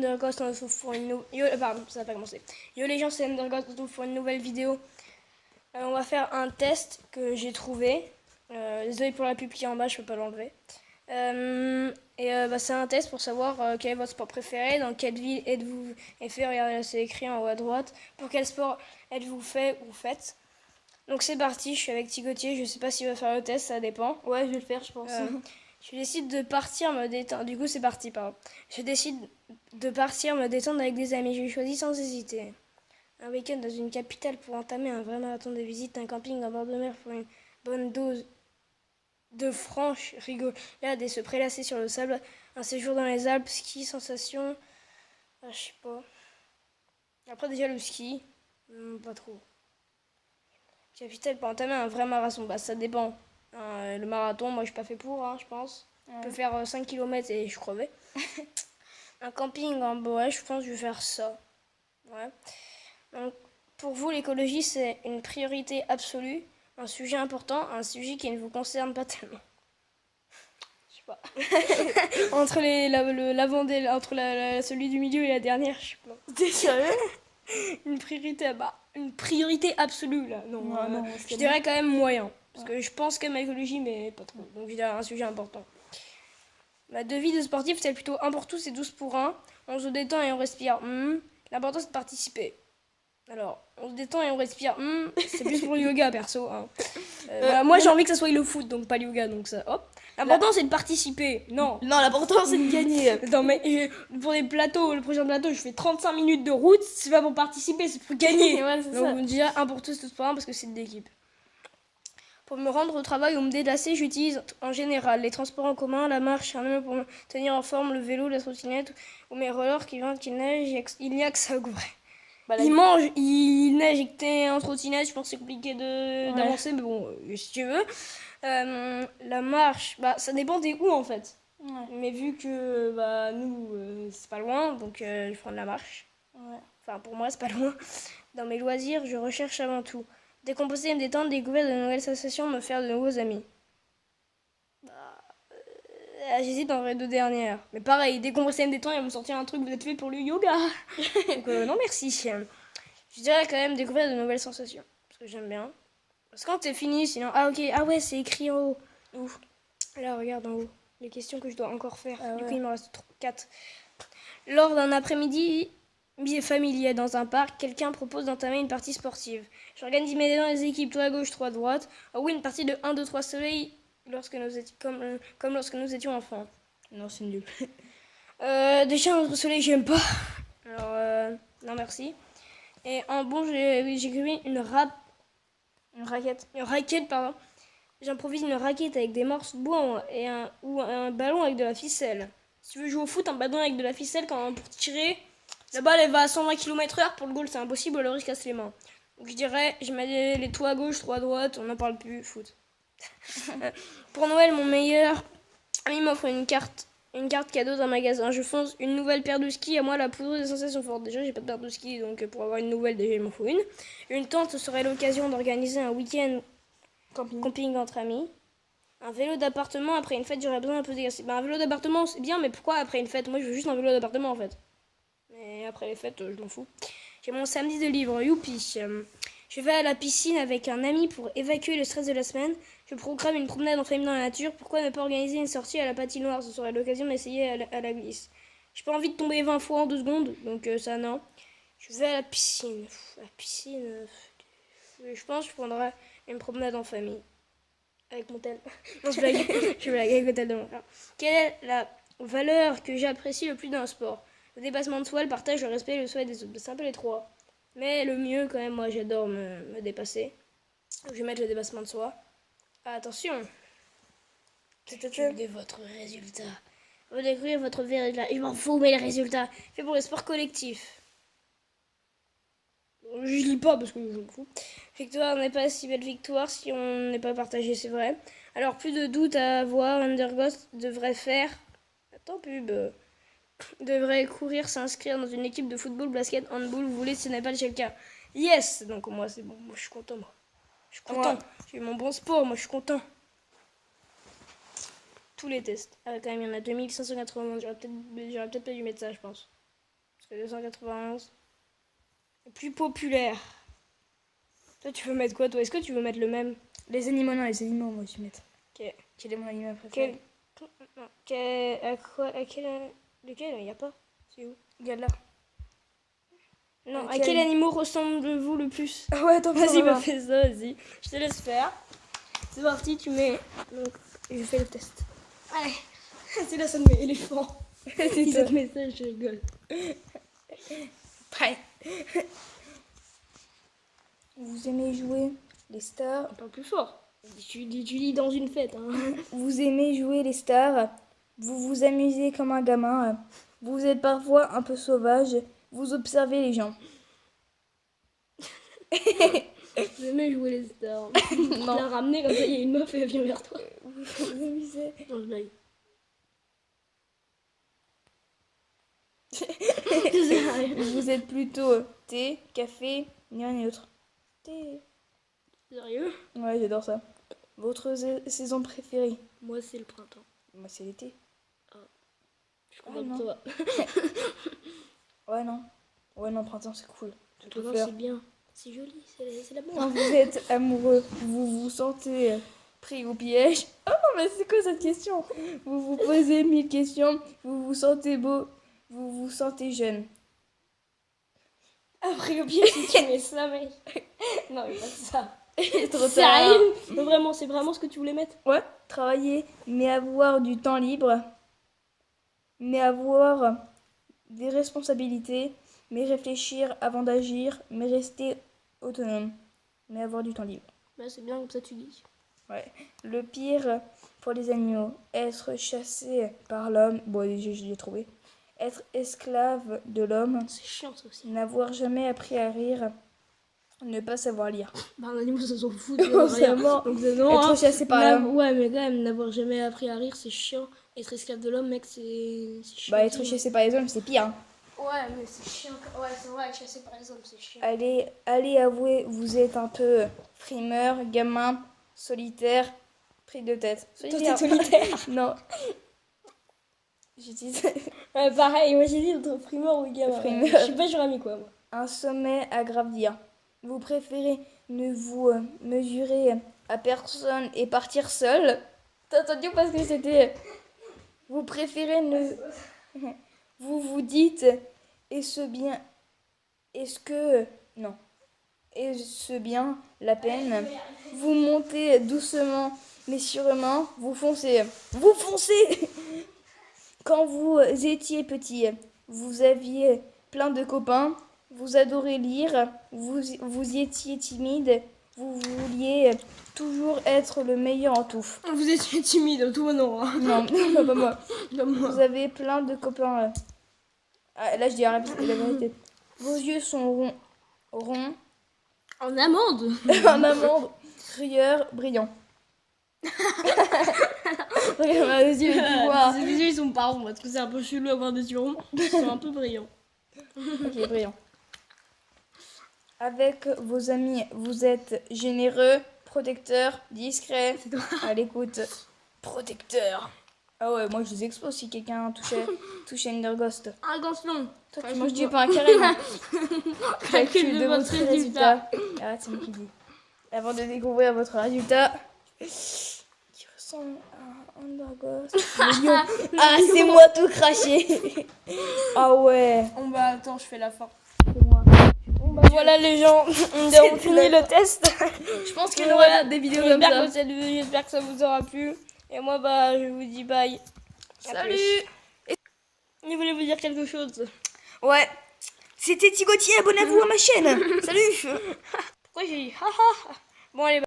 Underghost, on se retrouve pour une pardon, ça n'a pas commencé. Yo les gens, c'est Underghost, on se retrouve pour une nouvelle vidéo. On va faire un test que j'ai trouvé. Désolé pour la pub qui est en bas, je peux pas l'enlever. C'est un test pour savoir quel est votre sport préféré, dans quelle ville êtes-vous fait. Regardez là, c'est écrit en haut à droite. Pour quel sport êtes-vous fait ou faites. Donc c'est parti, je suis avec Thigotier, je sais pas s'il va faire le test, ça dépend. Ouais, je vais le faire, je pense. Je décide de partir me détendre. Du coup, c'est parti, pardon. Je décide de partir me détendre avec des amis. Je choisis sans hésiter un week-end dans une capitale pour entamer un vrai marathon de visite, un camping en bord de mer pour une bonne dose de franche rigolade et se prélasser sur le sable, un séjour dans les Alpes, ski, sensation. Je sais pas. Après, déjà, le ski, pas trop. Capitale pour entamer un vrai marathon, bah ça dépend. Le marathon, moi je suis pas fait pour, je pense. Je peux faire 5 km et je crevais. Un camping en bois, je pense que je vais faire ça. Ouais. Donc, pour vous, l'écologie, c'est une priorité absolue, un sujet important, un sujet qui ne vous concerne pas tellement. Je sais pas. Entre celui du milieu et la dernière, je sais pas. T'es sérieux? Une priorité absolue là. Non, je dirais quand même moyen. Parce que je pense quand même à l'écologie, mais pas trop. Donc je dirais un sujet important. Ma devise de sportif, c'est plutôt 1 pour tous et 12 pour 1. On se détend et on respire. L'important, c'est de participer. Alors, on se détend et on respire. C'est plus pour le yoga, perso. Moi, j'ai envie que ça soit le foot, donc pas le yoga. Donc ça, hop. L'important, c'est de participer. Non, l'important, c'est de gagner. Non, mais pour les plateaux, le prochain plateau, je fais 35 minutes de route. C'est pas pour participer, c'est pour gagner. Ouais, c'est ça. Donc, déjà, 1 pour tous, 12 pour 1, parce que c'est de l'équipe. Pour me rendre au travail ou me déplacer, j'utilise en général les transports en commun, la marche, un homme pour me tenir en forme, le vélo, la trottinette ou mes rollers qui vendent, qu'il neige, il n'y a que ça au vrai. Il neige et que t'es en trottinette, je pense que c'est compliqué d'avancer, mais bon, si tu veux. La marche, ça dépend des où en fait. Ouais. Mais vu que nous, c'est pas loin, donc je vais prendre la marche. Ouais. Enfin, pour moi, c'est pas loin. Dans mes loisirs, je recherche avant tout décomposer et me détendre, découvrir de nouvelles sensations, me faire de nouveaux amis. J'hésite entre les deux dernières. Mais pareil, décompresser et me détendre, il va me sortir un truc, vous êtes fait pour le yoga. Donc non, merci. Je dirais quand même découvrir de nouvelles sensations. Parce que j'aime bien. Parce que quand c'est fini, sinon... Ah ok, ah ouais, c'est écrit en haut. Ouf. Là, regarde en haut. Les questions que je dois encore faire. Du coup, il m'en reste 4. Lors d'un après-midi familier dans un parc, quelqu'un propose d'entamer une partie sportive. J'organise immédiatement les équipes, toi à gauche, toi à droite. Ah oui, une partie de 1, 2, 3 soleil comme lorsque nous étions enfants. Non, c'est nul. Déjà, un autre soleil, j'aime pas. Alors, non merci. Et en bon, j'ai créé une raquette, pardon. J'improvise une raquette avec des morceaux de bois ou un ballon avec de la ficelle. Si tu veux jouer au foot, un ballon avec de la ficelle pour tirer, la balle elle va à 120 km/h. Pour le goal, c'est impossible, le risque casse les mains. Donc je dirais, je mets les toits à gauche, toits à droite, on n'en parle plus, foot. Pour Noël, mon meilleur ami m'offre une carte cadeau d'un magasin. Je fonce une nouvelle paire de skis, à moi la poudre des sensations fortes. Déjà, j'ai pas de paire de skis, donc pour avoir une nouvelle, déjà il m'en faut une. Une tente, ce serait l'occasion d'organiser un week-end camping entre amis. Un vélo d'appartement, après une fête, j'aurais besoin un peu d'exercice. Un vélo d'appartement, c'est bien, mais pourquoi après une fête? Moi, je veux juste un vélo d'appartement, en fait. Mais après les fêtes, je m'en fous. J'ai mon samedi de libre, youpi. Je vais à la piscine avec un ami pour évacuer le stress de la semaine. Je programme une promenade en famille dans la nature. Pourquoi ne pas organiser une sortie à la patinoire? Ce serait l'occasion d'essayer à la glisse. J'ai pas envie de tomber 20 fois en 2 secondes, donc ça, non. Je vais à la piscine. La piscine... je pense que je prendrai une promenade en famille. Avec mon tel. Non, je blague avec le tel de mon frère. Quelle est la valeur que j'apprécie le plus dans le sport? Le dépassement de soi, le partage, le respect et le souhait des autres. C'est un peu les 3. Mais le mieux, quand même, moi, j'adore me dépasser. Donc, je vais mettre le dépassement de soi. Attention. De votre résultat. Vous découvrir votre résultat. Je m'en fous, mais les résultats. Fait pour les sports collectifs. Je lis pas parce que je m'en fous. Victoire n'est pas si belle victoire si on n'est pas partagé, c'est vrai. Alors, plus de doute à avoir. Underghost devrait faire... Attends, pub. Devrait courir, s'inscrire dans une équipe de football, basket, handball, vous voulez, ce n'est pas le cas. Yes. Donc moi, c'est bon. Moi, je suis content, moi. Je suis content. Ouais. J'ai eu mon bon sport, moi, je suis content. Tous les tests. Ah, quand même, il y en a 2580. J'aurais peut-être pas dû mettre ça, je pense. Parce que 291 est plus populaire. Toi, tu veux mettre quoi, toi? Est-ce que tu veux mettre le même? Les animaux, non, les animaux, moi, je vais mettre. Ok. Quel est mon animal préféré? Lequel? Il n'y a pas. C'est où? Regarde là. Non, à Quel- quel animal ressemble-vous le plus? Ah ouais, attends, Vas-y, va. bah fais ça, vas-y. Je te laisse faire. C'est parti, tu mets. Donc, je fais le test. Allez. C'est là, ça me met éléphant. Si ça te met ça, je rigole. Bye. Vous aimez jouer les stars? Un peu plus fort. Tu lis dans une fête. Hein. Vous aimez jouer les stars? Vous vous amusez comme un gamin? Vous êtes parfois un peu sauvage? Vous observez les gens? J'aimais jouer les stars. Non. Tu l'as ramené comme ça, il y a une meuf et elle vient vers toi. Vous vous amusez? Non, je blague. Vous êtes plutôt thé, café, ni l'un ni l'autre. Thé. Sérieux? Ouais, j'adore ça. Votre saison préférée? Moi, c'est le printemps. Moi, c'est l'été. Je suis contente non. de toi. Ouais, non. Ouais, non, printemps, c'est cool. Le Tout printemps, faire. c'est bien. C'est joli, c'est l'amour. Quand vous êtes amoureux, vous vous sentez pris au piège? Oh non, mais c'est quoi cette question? Vous vous posez 1000 questions, vous vous sentez beau, vous vous sentez jeune. Après, au pied, si tu mets ça, mec. Non, mais pas ça. Trop tard. Sérieux? Mais vraiment, c'est vraiment ce que tu voulais mettre? Ouais, travailler, mais avoir du temps libre, mais avoir des responsabilités, mais réfléchir avant d'agir, mais rester autonome, mais avoir du temps libre. Bah, c'est bien comme ça, tu dis. Ouais. Le pire pour les animaux, être chassé par l'homme, bon, je l'ai trouvé. Être esclave de l'homme, C'est chiant, ça aussi. n'avoir jamais appris à rire, ne pas savoir lire. Bah, un animal, ça s'en fout. Oh, c'est mort. Donc, non, Être hein. chassé par l'homme. Ouais, mais quand même, n'avoir jamais appris à rire, c'est chiant. Être esclave de l'homme, mec, c'est chiant. Bah, être aussi, chassé par les hommes, c'est pire. Hein. Ouais, mais c'est chiant. Ouais, c'est vrai, être chassé par les hommes, c'est chiant. Allez avouer, vous êtes un peu frimeur, gamin, solitaire, pris de tête. Toi, t'es solitaire. Non. J'ai dit Ouais, pareil, moi j'ai dit entre frimeur ou gamin. Frimeur. Je sais pas, j'aurais mis quoi, moi. un sommet à gravir. Vous préférez ne vous mesurer à personne et partir seul. T'as entendu parce que c'était... Vous préférez ne... Vous vous dites, est-ce bien... Est-ce que... Non. Est-ce bien la peine? Vous montez doucement mais sûrement. Vous foncez. Vous foncez. Quand vous étiez petit, vous aviez plein de copains. Vous adorez lire. Vous étiez timide. Vous vouliez toujours être le meilleur en tout. Vous étiez timide, tout non. Hein. Non, non, pas moi. Comme moi. Vous avez plein de copains. Ah, là, je dis la vérité. Vos yeux sont ronds, En amande. en amande, crieur, brillant. Regarde les yeux, tu vois. Les yeux, ils sont pas ronds, parce que c'est un peu chelou avoir des yeux ronds. Ils sont un peu brillants. Ok, brillant. Avec vos amis, vous êtes généreux, protecteur, discret, à l'écoute. Protecteur. Ah ouais, moi je les expose si quelqu'un touchait Enderghost. Attention. Toi, tu manges du pain carrément. Calcul de votre résultat. Arrête, c'est moi qui dis. Avant de découvrir votre résultat, qui ressemble à un Enderghost. Ah, c'est moi tout craché. Ah ouais. Bon bah attends, je fais la fin. C'est moi. Bon bah voilà les gens, on a fini le test. Je pense qu'il y Voilà, aura des vidéos comme ça. J'espère que ça vous aura plu. Et moi bah je vous dis bye. À Salut. plus. Je voulais vous dire quelque chose. Ouais. C'était Tigotier, abonnez-vous à ma chaîne. Salut. Pourquoi j'ai dit ha ha ha? Bon allez.